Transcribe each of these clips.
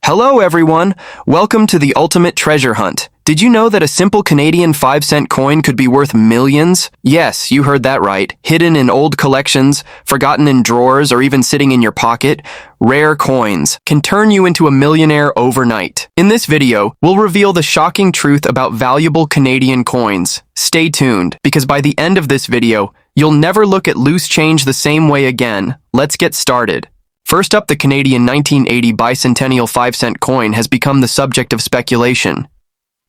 Hello everyone! Welcome to the ultimate treasure hunt. Did you know that a simple Canadian 5-cent coin could be worth millions? Yes, you heard that right. Hidden in old collections, forgotten in drawers, or even sitting in your pocket, rare coins can turn you into a millionaire overnight. In this video, we'll reveal the shocking truth about valuable Canadian coins. Stay tuned, because by the end of this video, you'll never look at loose change the same way again. Let's get started. First up, the Canadian 1980 Bicentennial 5-cent coin has become the subject of speculation.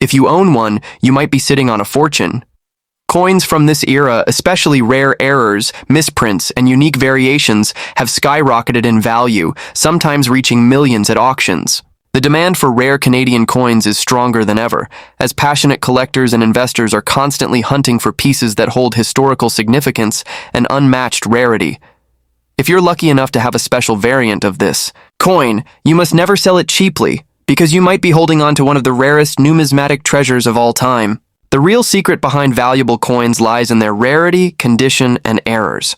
If you own one, you might be sitting on a fortune. Coins from this era, especially rare errors, misprints, and unique variations, have skyrocketed in value, sometimes reaching millions at auctions. The demand for rare Canadian coins is stronger than ever, as passionate collectors and investors are constantly hunting for pieces that hold historical significance and unmatched rarity. If you're lucky enough to have a special variant of this coin, you must never sell it cheaply, because you might be holding on to one of the rarest numismatic treasures of all time. The real secret behind valuable coins lies in their rarity, condition, and errors.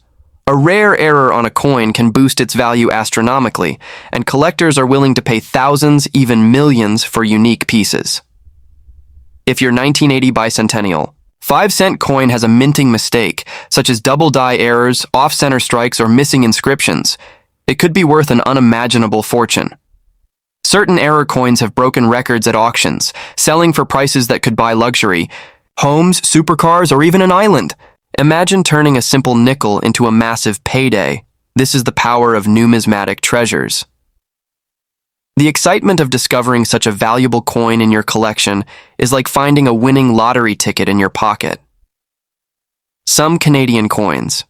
A rare error on a coin can boost its value astronomically, and collectors are willing to pay thousands, even millions, for unique pieces. If your 1980 Bicentennial 5-cent coin has a minting mistake, such as double die errors, off-center strikes, or missing inscriptions, it could be worth an unimaginable fortune. Certain error coins have broken records at auctions, selling for prices that could buy luxury, homes, supercars, or even an island. Imagine turning a simple nickel into a massive payday. This is the power of numismatic treasures. The excitement of discovering such a valuable coin in your collection is like finding a winning lottery ticket in your pocket. Some Canadian coins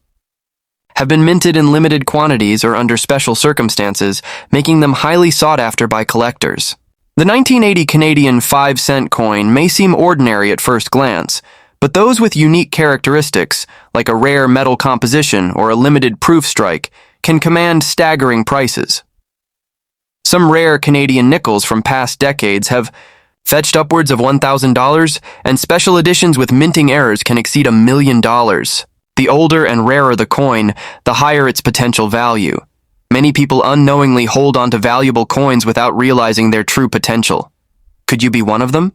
have been minted in limited quantities or under special circumstances, making them highly sought after by collectors. The 1980 Canadian 5-cent coin may seem ordinary at first glance, but those with unique characteristics, like a rare metal composition or a limited proof strike, can command staggering prices. Some rare Canadian nickels from past decades have fetched upwards of $1,000, and special editions with minting errors can exceed $1 million. The older and rarer the coin, the higher its potential value. Many people unknowingly hold on to valuable coins without realizing their true potential. Could you be one of them?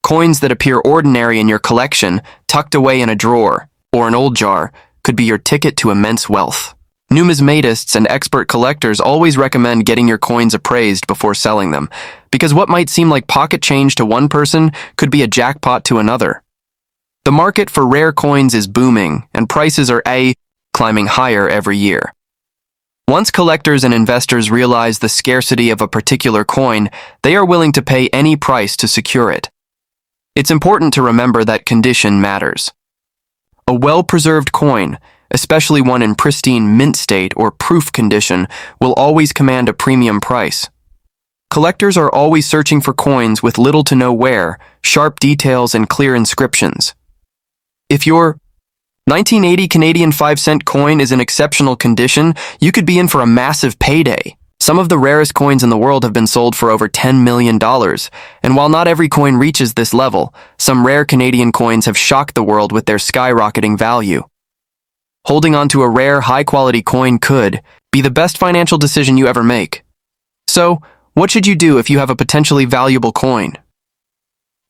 Coins that appear ordinary in your collection, tucked away in a drawer or an old jar, could be your ticket to immense wealth. Numismatists and expert collectors always recommend getting your coins appraised before selling them, because what might seem like pocket change to one person could be a jackpot to another. The market for rare coins is booming, and prices are climbing higher every year. Once collectors and investors realize the scarcity of a particular coin, they are willing to pay any price to secure it. It's important to remember that condition matters. A well-preserved coin, especially one in pristine mint state or proof condition, will always command a premium price. Collectors are always searching for coins with little to no wear, sharp details, and clear inscriptions. If your 1980 Canadian 5-cent coin is in exceptional condition, you could be in for a massive payday. Some of the rarest coins in the world have been sold for over $10 million, and while not every coin reaches this level, some rare Canadian coins have shocked the world with their skyrocketing value. Holding on to a rare, high-quality coin could be the best financial decision you ever make. So, what should you do if you have a potentially valuable coin?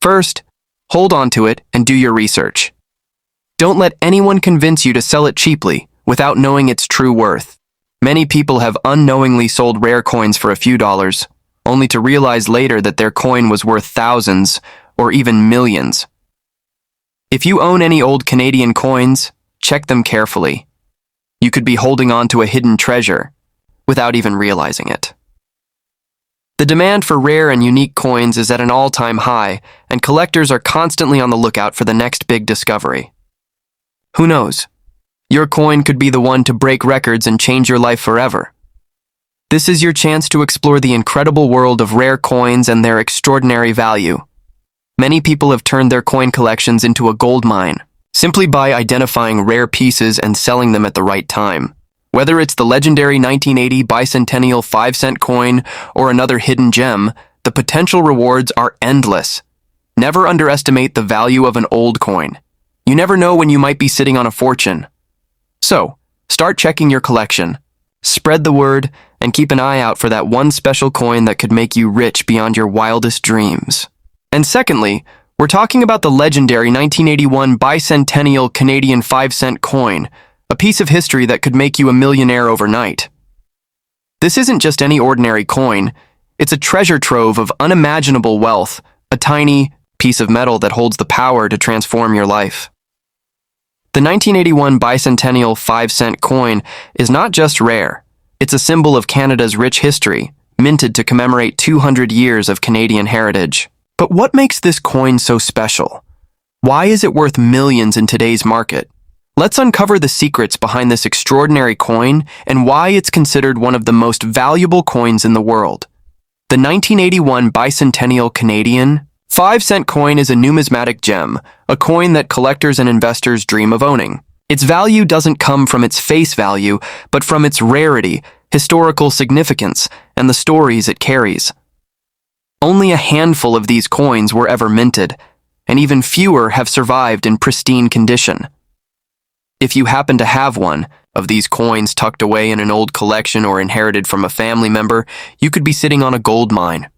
First, hold on to it and do your research. Don't let anyone convince you to sell it cheaply without knowing its true worth. Many people have unknowingly sold rare coins for a few dollars, only to realize later that their coin was worth thousands or even millions. If you own any old Canadian coins, check them carefully. You could be holding on to a hidden treasure without even realizing it. The demand for rare and unique coins is at an all-time high, and collectors are constantly on the lookout for the next big discovery. Who knows? Your coin could be the one to break records and change your life forever. This is your chance to explore the incredible world of rare coins and their extraordinary value. Many people have turned their coin collections into a gold mine, simply by identifying rare pieces and selling them at the right time. Whether it's the legendary 1980 Bicentennial 5-cent coin or another hidden gem, the potential rewards are endless. Never underestimate the value of an old coin. You never know when you might be sitting on a fortune. So, start checking your collection. Spread the word and keep an eye out for that one special coin that could make you rich beyond your wildest dreams. And secondly, we're talking about the legendary 1981 Bicentennial Canadian 5-cent coin, a piece of history that could make you a millionaire overnight. This isn't just any ordinary coin, it's a treasure trove of unimaginable wealth, a tiny piece of metal that holds the power to transform your life. The 1981 Bicentennial 5-cent coin is not just rare, it's a symbol of Canada's rich history, minted to commemorate 200 years of Canadian heritage. But what makes this coin so special? Why is it worth millions in today's market? Let's uncover the secrets behind this extraordinary coin and why it's considered one of the most valuable coins in the world. The 1981 Bicentennial Canadian 5-cent coin is a numismatic gem, a coin that collectors and investors dream of owning. Its value doesn't come from its face value, but from its rarity, historical significance, and the stories it carries. Only a handful of these coins were ever minted, and even fewer have survived in pristine condition. If you happen to have one of these coins tucked away in an old collection or inherited from a family member, you could be sitting on a gold mine.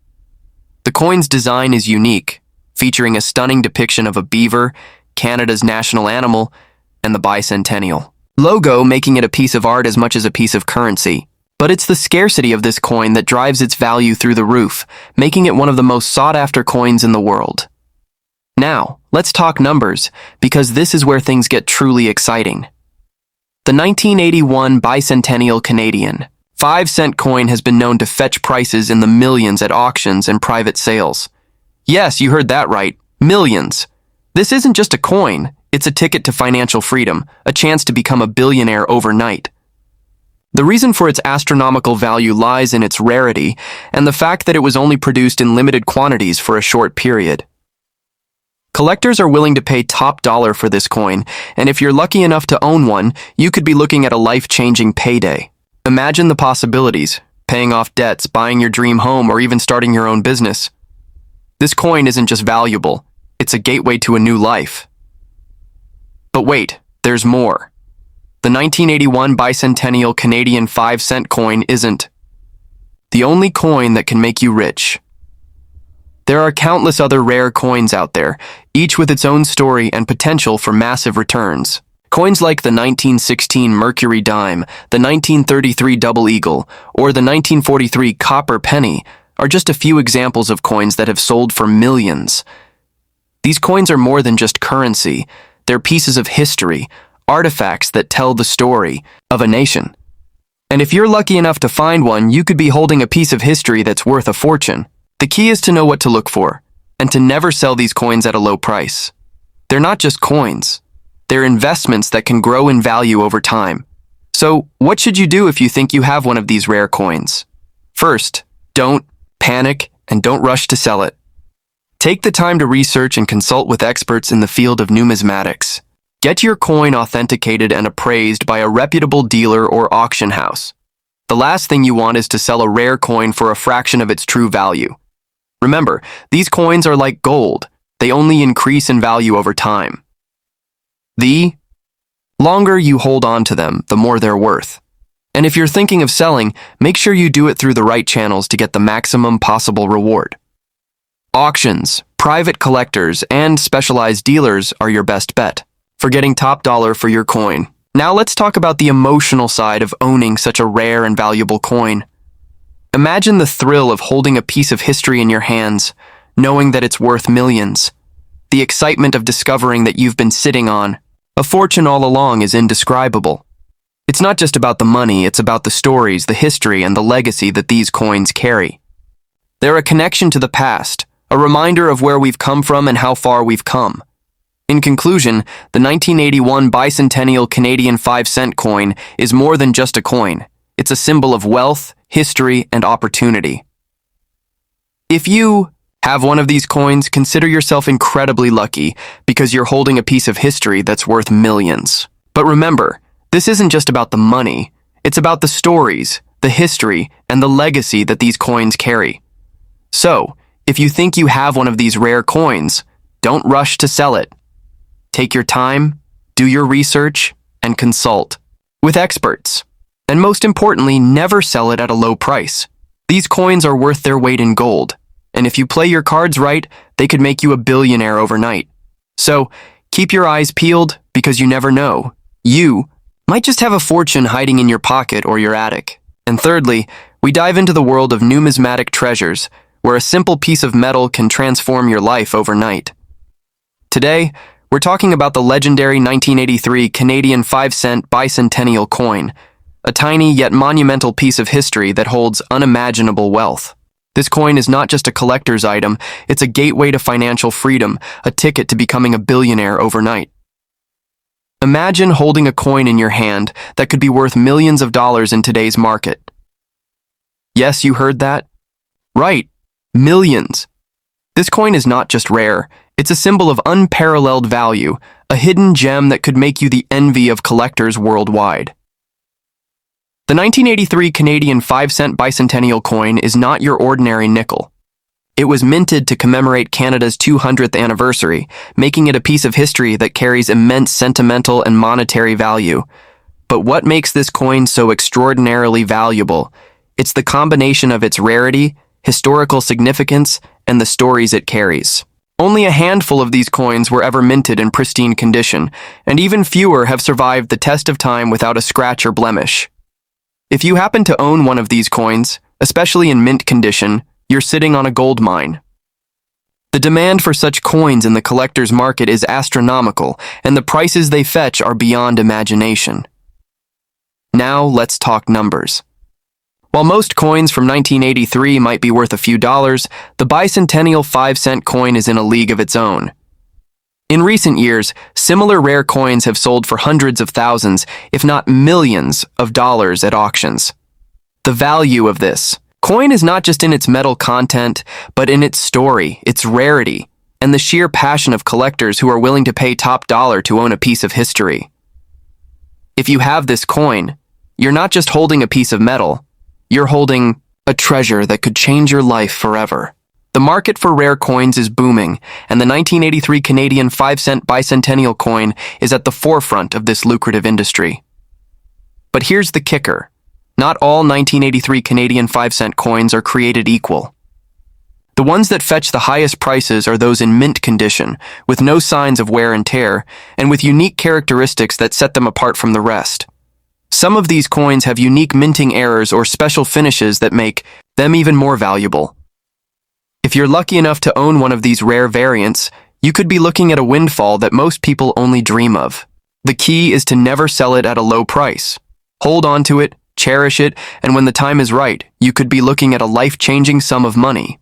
The coin's design is unique, featuring a stunning depiction of a beaver, Canada's national animal, and the Bicentennial logo, making it a piece of art as much as a piece of currency. But it's the scarcity of this coin that drives its value through the roof, making it one of the most sought-after coins in the world. Now, let's talk numbers, because this is where things get truly exciting. The 1981 Bicentennial Canadian 5-cent coin has been known to fetch prices in the millions at auctions and private sales. Yes, you heard that right, millions. This isn't just a coin, it's a ticket to financial freedom, a chance to become a billionaire overnight. The reason for its astronomical value lies in its rarity and the fact that it was only produced in limited quantities for a short period. Collectors are willing to pay top dollar for this coin, and if you're lucky enough to own one, you could be looking at a life-changing payday. Imagine the possibilities: paying off debts, buying your dream home, or even starting your own business. This coin isn't just valuable, it's a gateway to a new life. But wait, there's more. The 1981 Bicentennial Canadian 5-cent coin isn't the only coin that can make you rich. There are countless other rare coins out there, each with its own story and potential for massive returns. Coins like the 1916 Mercury dime, the 1933 Double Eagle, or the 1943 Copper Penny are just a few examples of coins that have sold for millions. These coins are more than just currency, they're pieces of history, artifacts that tell the story of a nation. And if you're lucky enough to find one, you could be holding a piece of history that's worth a fortune. The key is to know what to look for, and to never sell these coins at a low price. They're not just coins. They're investments that can grow in value over time. So, what should you do if you think you have one of these rare coins? First, don't panic and don't rush to sell it. Take the time to research and consult with experts in the field of numismatics. Get your coin authenticated and appraised by a reputable dealer or auction house. The last thing you want is to sell a rare coin for a fraction of its true value. Remember, these coins are like gold. They only increase in value over time. The longer you hold on to them, the more they're worth. And if you're thinking of selling, make sure you do it through the right channels to get the maximum possible reward. Auctions, private collectors, and specialized dealers are your best bet for getting top dollar for your coin. Now let's talk about the emotional side of owning such a rare and valuable coin. Imagine the thrill of holding a piece of history in your hands, knowing that it's worth millions. The excitement of discovering that you've been sitting on a fortune all along is indescribable. It's not just about the money, it's about the stories, the history, and the legacy that these coins carry. They're a connection to the past, a reminder of where we've come from and how far we've come. In conclusion, the 1981 Bicentennial Canadian 5-cent coin is more than just a coin. It's a symbol of wealth, history, and opportunity. If you have one of these coins, consider yourself incredibly lucky because you're holding a piece of history that's worth millions. But remember, this isn't just about the money. It's about the stories, the history, and the legacy that these coins carry. So, if you think you have one of these rare coins, don't rush to sell it. Take your time, do your research, and consult with experts. And most importantly, never sell it at a low price. These coins are worth their weight in gold, and if you play your cards right, they could make you a billionaire overnight. So, keep your eyes peeled because you never know. You might just have a fortune hiding in your pocket or your attic. And thirdly, we dive into the world of numismatic treasures, where a simple piece of metal can transform your life overnight. Today, we're talking about the legendary 1983 Canadian 5-cent Bicentennial coin, a tiny yet monumental piece of history that holds unimaginable wealth. This coin is not just a collector's item, it's a gateway to financial freedom, a ticket to becoming a billionaire overnight. Imagine holding a coin in your hand that could be worth millions of dollars in today's market. Yes, you heard that? Right, millions. This coin is not just rare, it's a symbol of unparalleled value, a hidden gem that could make you the envy of collectors worldwide. The 1983 Canadian 5-cent Bicentennial coin is not your ordinary nickel. It was minted to commemorate Canada's 200th anniversary, making it a piece of history that carries immense sentimental and monetary value. But what makes this coin so extraordinarily valuable? It's the combination of its rarity, historical significance, and the stories it carries. Only a handful of these coins were ever minted in pristine condition, and even fewer have survived the test of time without a scratch or blemish. If you happen to own one of these coins, especially in mint condition, you're sitting on a gold mine. The demand for such coins in the collector's market is astronomical, and the prices they fetch are beyond imagination. Now, let's talk numbers. While most coins from 1983 might be worth a few dollars, the Bicentennial 5-cent coin is in a league of its own. In recent years, similar rare coins have sold for hundreds of thousands, if not millions, of dollars at auctions. The value of this coin is not just in its metal content, but in its story, its rarity, and the sheer passion of collectors who are willing to pay top dollar to own a piece of history. If you have this coin, you're not just holding a piece of metal, you're holding a treasure that could change your life forever. The market for rare coins is booming, and the 1983 Canadian 5-cent Bicentennial coin is at the forefront of this lucrative industry. But here's the kicker. Not all 1983 Canadian 5-cent coins are created equal. The ones that fetch the highest prices are those in mint condition, with no signs of wear and tear, and with unique characteristics that set them apart from the rest. Some of these coins have unique minting errors or special finishes that make them even more valuable. If you're lucky enough to own one of these rare variants, you could be looking at a windfall that most people only dream of. The key is to never sell it at a low price. Hold on to it, cherish it, and when the time is right, you could be looking at a life-changing sum of money.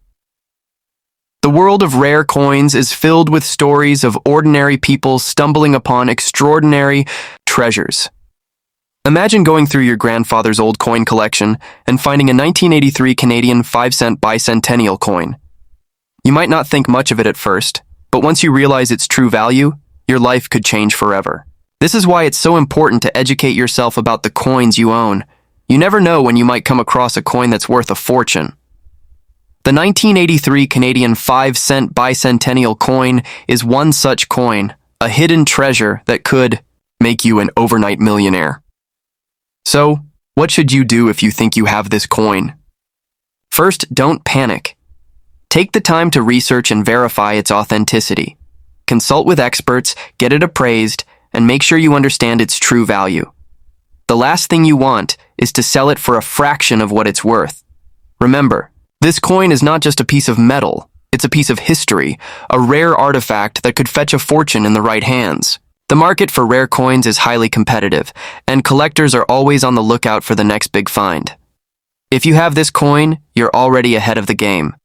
The world of rare coins is filled with stories of ordinary people stumbling upon extraordinary treasures. Imagine going through your grandfather's old coin collection and finding a 1983 Canadian 5-cent Bicentennial coin. You might not think much of it at first, but once you realize its true value, your life could change forever. This is why it's so important to educate yourself about the coins you own. You never know when you might come across a coin that's worth a fortune. The 1983 Canadian 5-cent Bicentennial coin is one such coin, a hidden treasure that could make you an overnight millionaire. So, what should you do if you think you have this coin? First, don't panic. Take the time to research and verify its authenticity. Consult with experts, get it appraised, and make sure you understand its true value. The last thing you want is to sell it for a fraction of what it's worth. Remember, this coin is not just a piece of metal, it's a piece of history, a rare artifact that could fetch a fortune in the right hands. The market for rare coins is highly competitive, and collectors are always on the lookout for the next big find. If you have this coin, you're already ahead of the game.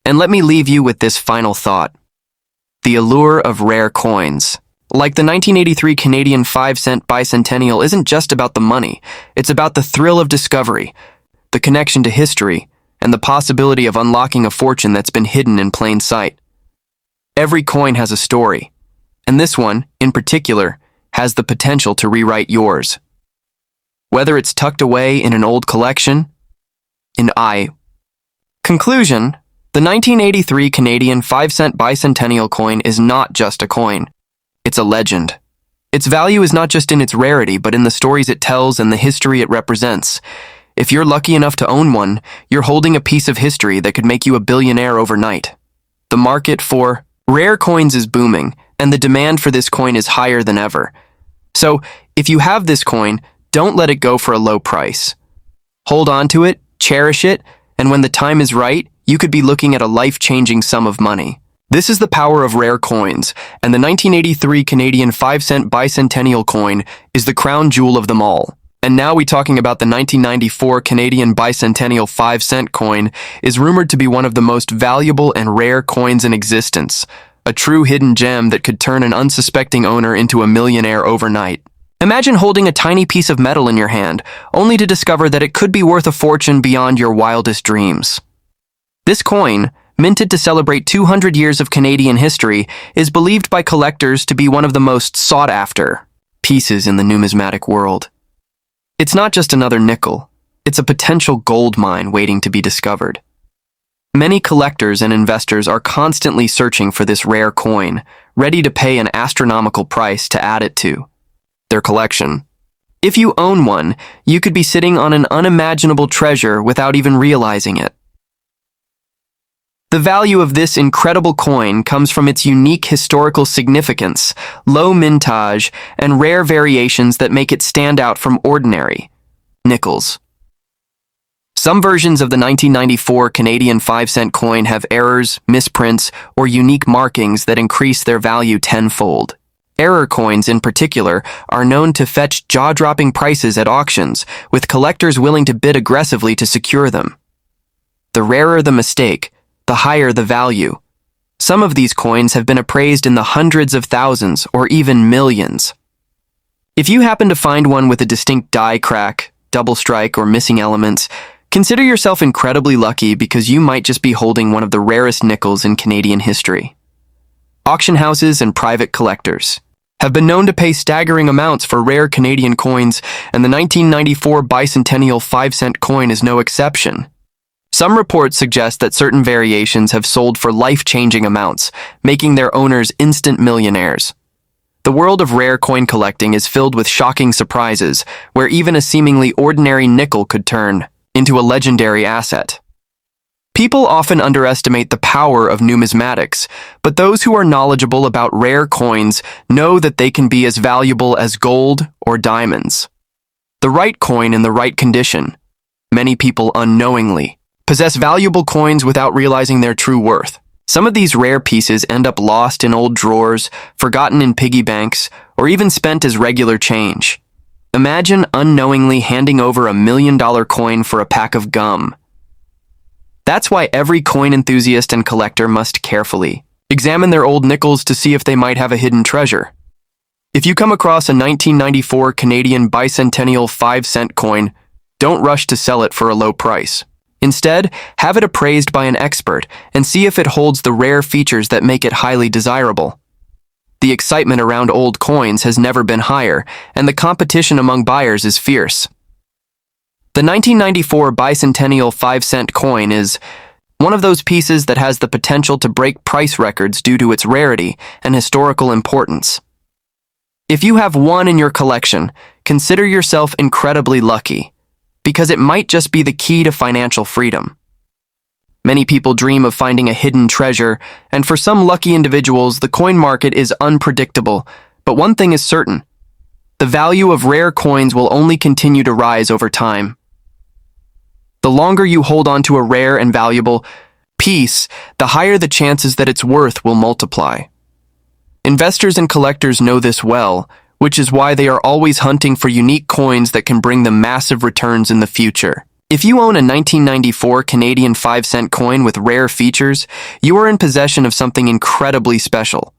And let me leave you with this final thought. The allure of rare coins. Like the 1983 Canadian 5-cent Bicentennial isn't just about the money, it's about the thrill of discovery, the connection to history, and the possibility of unlocking a fortune that's been hidden in plain sight. Every coin has a story, and this one, in particular, has the potential to rewrite yours. Whether it's tucked away in an old collection, Conclusion, the 1983 Canadian 5-cent Bicentennial coin is not just a coin. It's a legend. Its value is not just in its rarity, but in the stories it tells and the history it represents. If you're lucky enough to own one, you're holding a piece of history that could make you a billionaire overnight. The market for rare coins is booming, and the demand for this coin is higher than ever. So, if you have this coin, don't let it go for a low price. Hold on to it, cherish it, and when the time is right, you could be looking at a life-changing sum of money. This is the power of rare coins, and the 1983 Canadian 5-cent Bicentennial coin is the crown jewel of them all. And now we're talking about the 1994 Canadian Bicentennial 5-cent coin is rumored to be one of the most valuable and rare coins in existence, a true hidden gem that could turn an unsuspecting owner into a millionaire overnight. Imagine holding a tiny piece of metal in your hand, only to discover that it could be worth a fortune beyond your wildest dreams. This coin, minted to celebrate 200 years of Canadian history, is believed by collectors to be one of the most sought-after pieces in the numismatic world. It's not just another nickel, it's a potential gold mine waiting to be discovered. Many collectors and investors are constantly searching for this rare coin, ready to pay an astronomical price to add it to their collection. If you own one, you could be sitting on an unimaginable treasure without even realizing it. The value of this incredible coin comes from its unique historical significance, low mintage, and rare variations that make it stand out from ordinary nickels. Some versions of the 1994 Canadian 5-cent coin have errors, misprints, or unique markings that increase their value tenfold. Error coins, in particular, are known to fetch jaw-dropping prices at auctions, with collectors willing to bid aggressively to secure them. The rarer the mistake, the higher the value. Some of these coins have been appraised in the hundreds of thousands or even millions. If you happen to find one with a distinct die crack, double strike, or missing elements, consider yourself incredibly lucky because you might just be holding one of the rarest nickels in Canadian history. Auction houses and private collectors have been known to pay staggering amounts for rare Canadian coins, and the 1994 Bicentennial 5-cent coin is no exception. Some reports suggest that certain variations have sold for life-changing amounts, making their owners instant millionaires. The world of rare coin collecting is filled with shocking surprises, where even a seemingly ordinary nickel could turn into a legendary asset. People often underestimate the power of numismatics, but those who are knowledgeable about rare coins know that they can be as valuable as gold or diamonds. The right coin in the right condition. Many people unknowingly possess valuable coins without realizing their true worth. Some of these rare pieces end up lost in old drawers, forgotten in piggy banks, or even spent as regular change. Imagine unknowingly handing over $1 million coin for a pack of gum. That's why every coin enthusiast and collector must carefully examine their old nickels to see if they might have a hidden treasure. If you come across a 1994 Canadian Bicentennial 5-cent coin, don't rush to sell it for a low price. Instead, have it appraised by an expert and see if it holds the rare features that make it highly desirable. The excitement around old coins has never been higher, and the competition among buyers is fierce. The 1994 Bicentennial 5-cent coin is one of those pieces that has the potential to break price records due to its rarity and historical importance. If you have one in your collection, consider yourself incredibly lucky, because it might just be the key to financial freedom. Many people dream of finding a hidden treasure, and for some lucky individuals, the coin market is unpredictable, but one thing is certain: the value of rare coins will only continue to rise over time. The longer you hold on to a rare and valuable piece, the higher the chances that its worth will multiply. Investors and collectors know this well, which is why they are always hunting for unique coins that can bring them massive returns in the future. If you own a 1994 Canadian 5-cent coin with rare features, you are in possession of something incredibly special.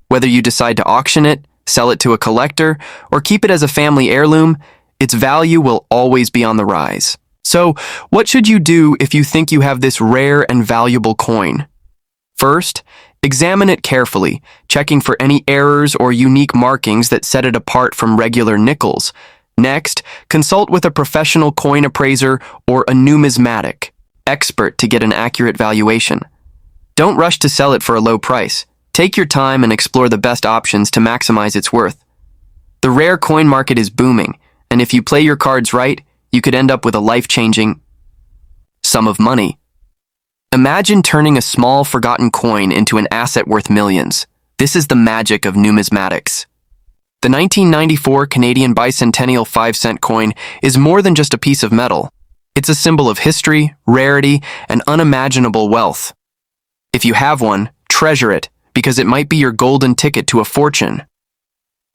Whether you decide to auction it, sell it to a collector, or keep it as a family heirloom, its value will always be on the rise. So, what should you do if you think you have this rare and valuable coin? First, examine it carefully, checking for any errors or unique markings that set it apart from regular nickels. Next, consult with a professional coin appraiser or a numismatic expert to get an accurate valuation. Don't rush to sell it for a low price. Take your time and explore the best options to maximize its worth. The rare coin market is booming, and if you play your cards right, you could end up with a life-changing sum of money. Imagine turning a small, forgotten coin into an asset worth millions. This is the magic of numismatics. The 1994 Canadian Bicentennial 5-cent coin is more than just a piece of metal. It's a symbol of history, rarity, and unimaginable wealth. If you have one, treasure it, because it might be your golden ticket to a fortune.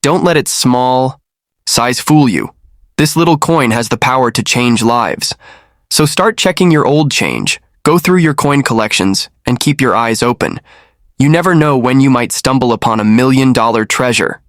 Don't let its small size fool you. This little coin has the power to change lives. So start checking your old change, go through your coin collections, and keep your eyes open. You never know when you might stumble upon $1 million treasure.